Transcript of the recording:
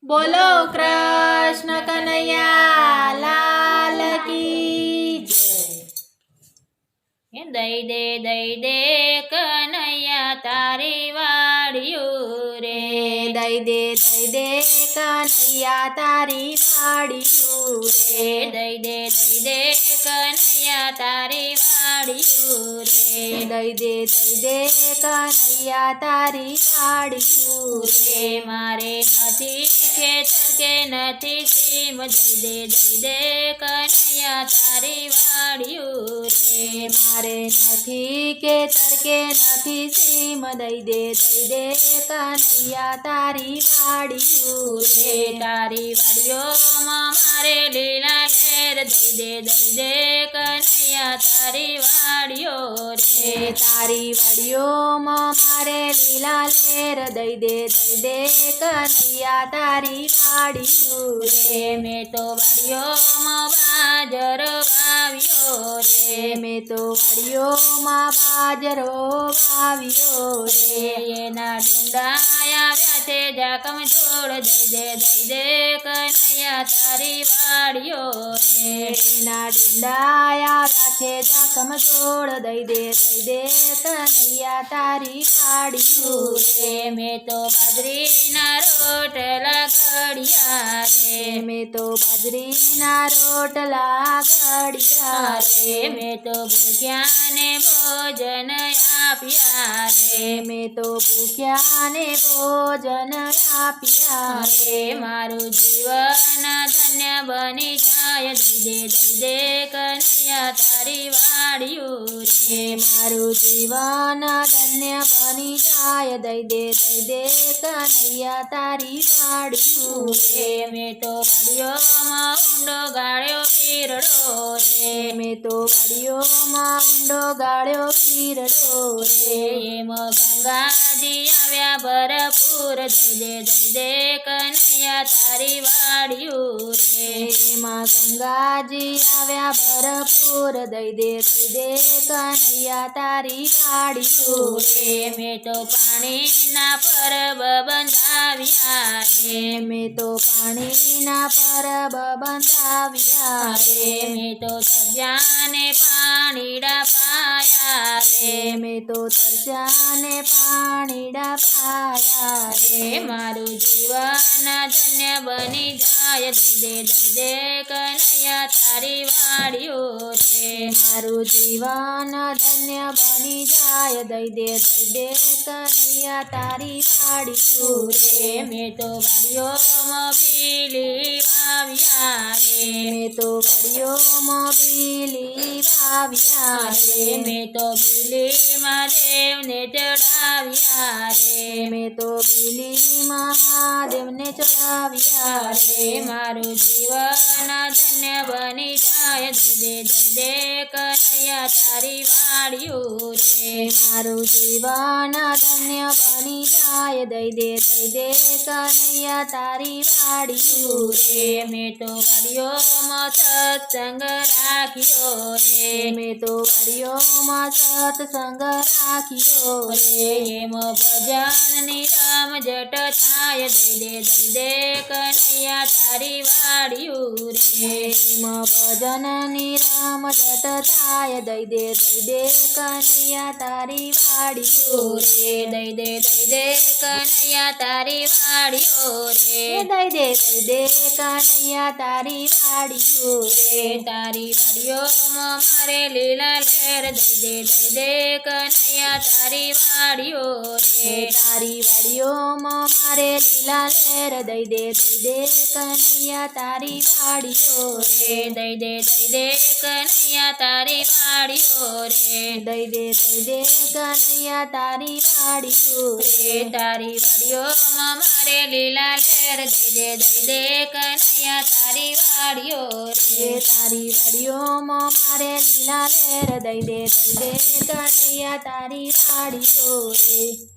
બોલો કૃષ્ણ કનૈયા લાલ કી જય। દઈ દે કનૈયા તારી વાડિયું રે, દઈ દે કનૈયા તારી વાડિયું રે, દઈ દે કનૈયા તારી વાડિયું રે, દઈ દે કનૈયા તારી વાડિયું રે। મારે નથી ખેતર કે નથી સીમ, દઈ દે કનૈયા તારી વાડિયું રે, મારે નથી ખેતર કે નથી સીમ, દઈ દે કનૈયા તારી વાડિયું રે। તારી વાડીઓમાં મારે લીલા લેર, દઈ દે કનૈયા તારી વાડીઓ રે, તારી વાડીઓમાં મારે લીલા લેર, દઈ દે કનૈયા તારી વાડિયું રે। મેં તો વાડીઓમાં બાજરો વાવ્યો રે, મેં તો વાડીઓમાં બાજરો વાવ્યો રે, એના ડુંડા આવ્યા છે જાકમ જોડ, દઈ દે કનૈયા તારી વાડીઓ રે, એના ડુંડા આવ્યા છે જાકમ જોડ, દઈ દે કનૈયા તારી વાડિયું રે। મેં તો બાજરીના રોટલા ઘડ્યા રે, મેં તો બાજરીના રોટલા ઘડ્યા રે, મેં તો ભૂખ્યાને ભોજન આપ્યા રે, મેં તો ભૂખ્યાને ભોજન આપ્યા રે। મારું જીવન ધન્ય બની જાય, દઈ દે કનૈયા તારી વાડિયું રે, મારું જીવન ધન્ય બની જાય, દઈ દે કનૈયા તારી વાડિયું રે। મેં તો વાડીઓમાં ઊંડો ગાળ્યો વીરડો રે, મેં તો વાડીઓમાં ઊંડો ગાળ્યો વીરડો રે, એમાં ગંગાજી આવ્યા ભરપૂર, દઈ દે કનૈયા તારી વાડિયું રે, એમાં ગંગાજી આવ્યા ભરપૂર, દઈ દે કનૈયા તારી વાડિયું રે। મેં તો પાણીના પરબ બંધાવ્યા રે, મેં તો પાણીના પરબ બંધાવ્યા રે, મેં તો તરજાને પાણીડા પાયા રે, મેં તો તરજાને પાણીડા પાયા રે। મારું જીવન ધન્ય બની જાય, દઈ દે કનૈયા તારી વાડિયું રે, મારું જીવન ધન્ય બની જાય, દઈ દે કનૈયા તારી વાડિયું રે। મેં તો વાડીઓમાં બીલી વાવ્યા રે, મેં તો વાડીઓમાં બીલી વાવ્યા રે, મેં તો બીલી મહાદેવને ચડાવ્યા રે, મેં તો બીલી મહાદેવને ચડાવ્યા રે। મારું જીવન ધન્ય બની જાય, દઈ દે કનૈયા તારી વાડિયું રે, મારું જીવન ધન્ય બની જાય, દઈ દે કનૈયા તારી વાડિયું રે। મેં તો વાડીઓમાં સત્સંગ રાખ્યો રે, મેં તો વાડીઓમાં સત્સંગ રાખ્યો રે, એમાં ભજનની રમઝટ થાય, દઈ દે કનૈયા તારી વાડિયું રે, એમાં ભજનની રમઝટ થાય, દઈ દે કનૈયા તારી વાડિયું રે, દઈ દે કનૈયા તારી વાડિયું રે, દઈ દે કનૈયા તારી વાડિયું રે। તારી વાડીઓમાં મારે લીલા લેર, દઈ દે કનૈયા તારી વાડિયું રે, તારી વાડીઓમાં મારે લીલા લેર, દઈ દે કનૈયા તારી વાડિયું રે, દઈ દે કનૈયા તારી વાડિયું રે, દઈ દે કનૈયા તારી વાડિયું રે। તારી વાડીઓમાં મારે લીલા લેર, દઈ દે કનૈયા તારી વાડિયું રે, તારી વાડીઓમાં મારે લીલા લેર, દઈ દે કનૈયા તારી વાડિયું રે।